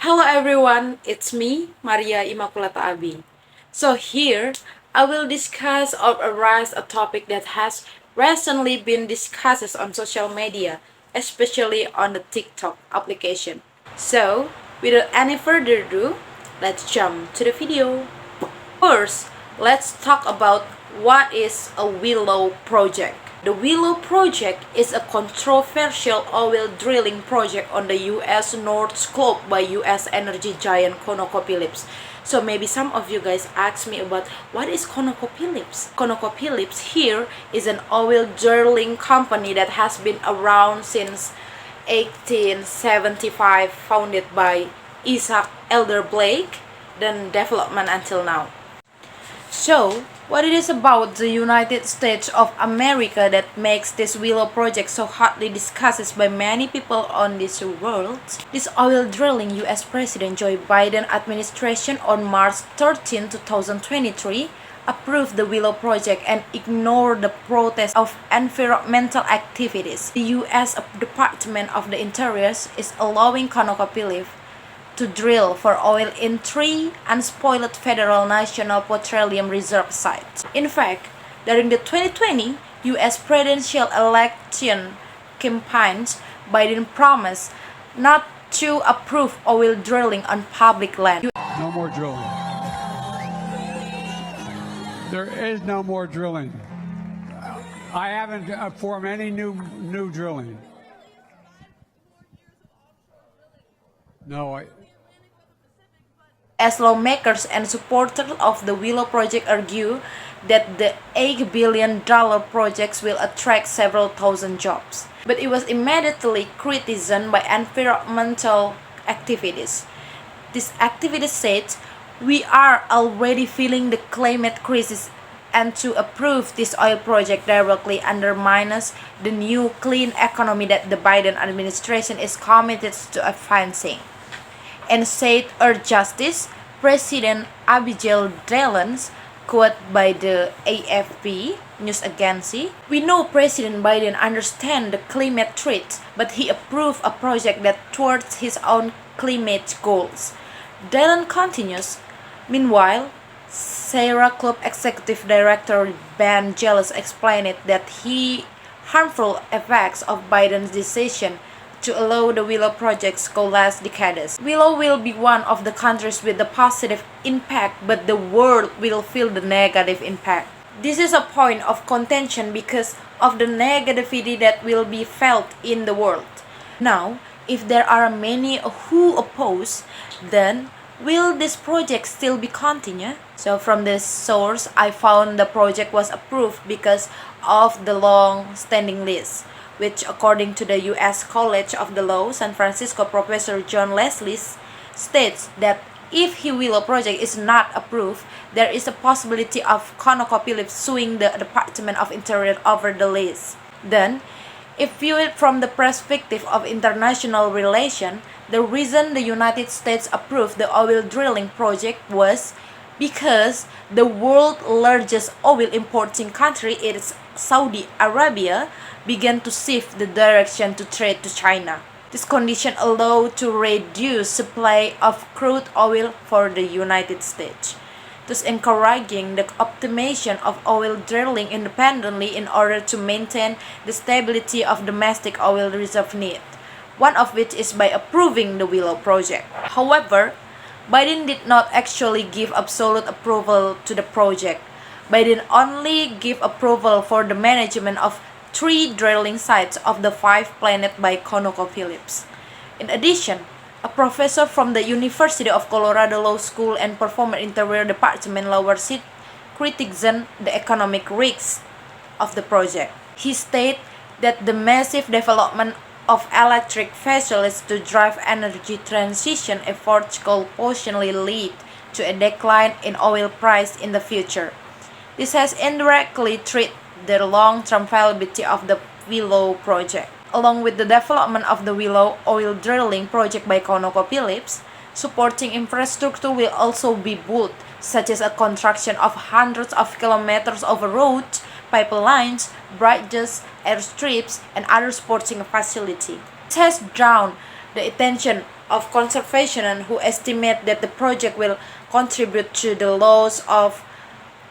Hello everyone, it's me, Maria Imachulatha Abi. So here, I will discuss or arise a topic that has recently been discussed on social media, especially on the TikTok application. So, without any further ado, let's jump to the video. First, let's talk about what is a WILLOW project. The WILLOW project is a controversial oil drilling project on the US North Slope by US energy giant ConocoPhillips. So maybe some of you guys ask me about what is ConocoPhillips. ConocoPhillips here is an oil drilling company that has been around since 1875, founded by Isaac Elder Blake, then development until now. So, what it is about the United States of America that makes this WILLOW project so hotly discussed by many people on this world? This oil drilling US President Joe Biden administration on March 13, 2023 approved the WILLOW project and ignored the protest of environmental activities. The US Department of the Interior is allowing ConocoPhillips to drill for oil in 3 unspoiled federal national petroleum reserve sites. In fact, during the 2020 US presidential election campaigns, Biden promised not to approve oil drilling on public land. No more drilling. There is no more drilling. I haven't formed any new drilling. No, As lawmakers and supporters of the WILLOW project argue that the $8 billion project will attract several thousand jobs. But it was immediately criticized by environmental activists. These activists said, "We are already feeling the climate crisis, and to approve this oil project directly undermines the new clean economy that the Biden administration is committed to advancing." And said Earth Justice, President Abigail Dallon's quote by the AFP news agency, "We know President Biden understands the climate threat, but he approved a project that thwarts his own climate goals." Dallon continues, "Meanwhile, Sierra Club Executive Director Ben Jealous explained that the harmful effects of Biden's decision to allow the WILLOW projects go last decades. WILLOW will be one of the countries with the positive impact, but the world will feel the negative impact. This is a point of contention because of the negativity that will be felt in the world. Now, if there are many who oppose, then will this project still be continued?" So from this source, I found the project was approved because of the long-standing list, which according to the U.S. College of the Law, San Francisco Professor John Leslie states that if the WILLOW project is not approved, there is a possibility of ConocoPhillips suing the Department of Interior over the list. Then, if viewed from the perspective of international relations, the reason the United States approved the oil drilling project was because the world's largest oil importing country is Saudi Arabia began to shift the direction to trade to China. This condition allowed to reduce supply of crude oil for the United States, thus encouraging the optimization of oil drilling independently in order to maintain the stability of domestic oil reserve need, one of which is by approving the WILLOW project. However, Biden did not actually give absolute approval to the project. Biden only gave approval for the management of 3 drilling sites of the 5 planned by ConocoPhillips. In addition, a professor from the University of Colorado Law School and former Interior Department lawyer criticized the economic risks of the project. He stated that the massive development of electric vehicles to drive energy transition efforts could potentially lead to a decline in oil price in the future. This has indirectly threatened the long-term viability of the WILLOW project. Along with the development of the WILLOW oil drilling project by ConocoPhillips, supporting infrastructure will also be built, such as a construction of hundreds of kilometers of roads, pipelines, bridges, airstrips, and other supporting facilities. It has drawn the attention of conservationists who estimate that the project will contribute to the loss of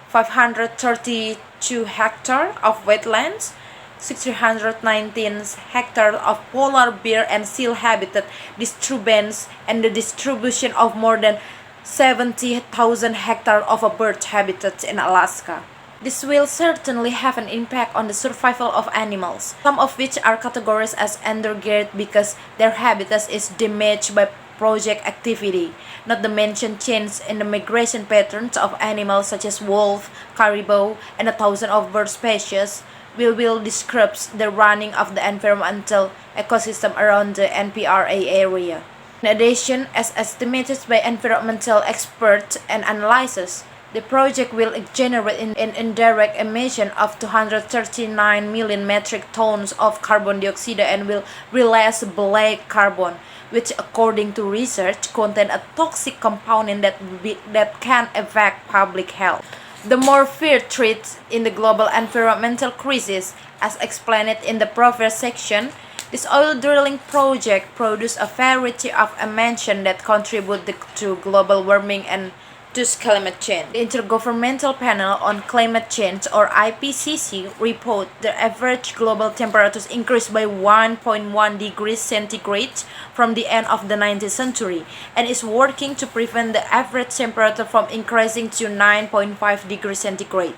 532 hectares of wetlands, 619 hectares of polar bear and seal habitat disturbance, and the distribution of more than 70,000 hectares of bird habitats in Alaska. This will certainly have an impact on the survival of animals, some of which are categorized as endangered because their habitat is damaged by project activity, not to mention change in the migration patterns of animals such as wolf, caribou, and 1,000 of bird species will disrupt the running of the environmental ecosystem around the NPRA area. In addition, as estimated by environmental experts and analysts, the project will generate an indirect emission of 239 million metric tons of carbon dioxide and will release black carbon, which according to research contain a toxic component that can affect public health. The more feared threat in the global environmental crisis, as explained in the previous section, this oil drilling project produces a variety of emissions that contribute to global warming and thus climate change. The Intergovernmental Panel on Climate Change, or IPCC, report the average global temperatures increased by 1.1 degrees centigrade from the end of the 19th century and is working to prevent the average temperature from increasing to 9.5 degrees centigrade.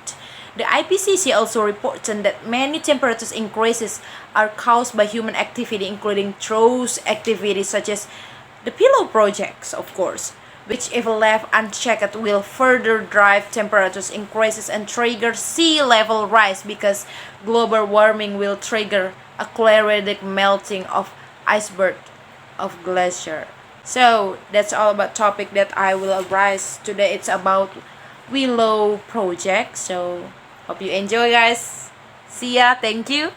The IPCC also reported that many temperature increases are caused by human activity, including through activities such as the WILLOW projects, of course, which if left unchecked will further drive temperatures increases and trigger sea level rise because global warming will trigger accelerated melting of iceberg of glacier. So that's all about topic that I will address today. It's about WILLOW project. So hope you enjoy, guys. See ya. Thank you.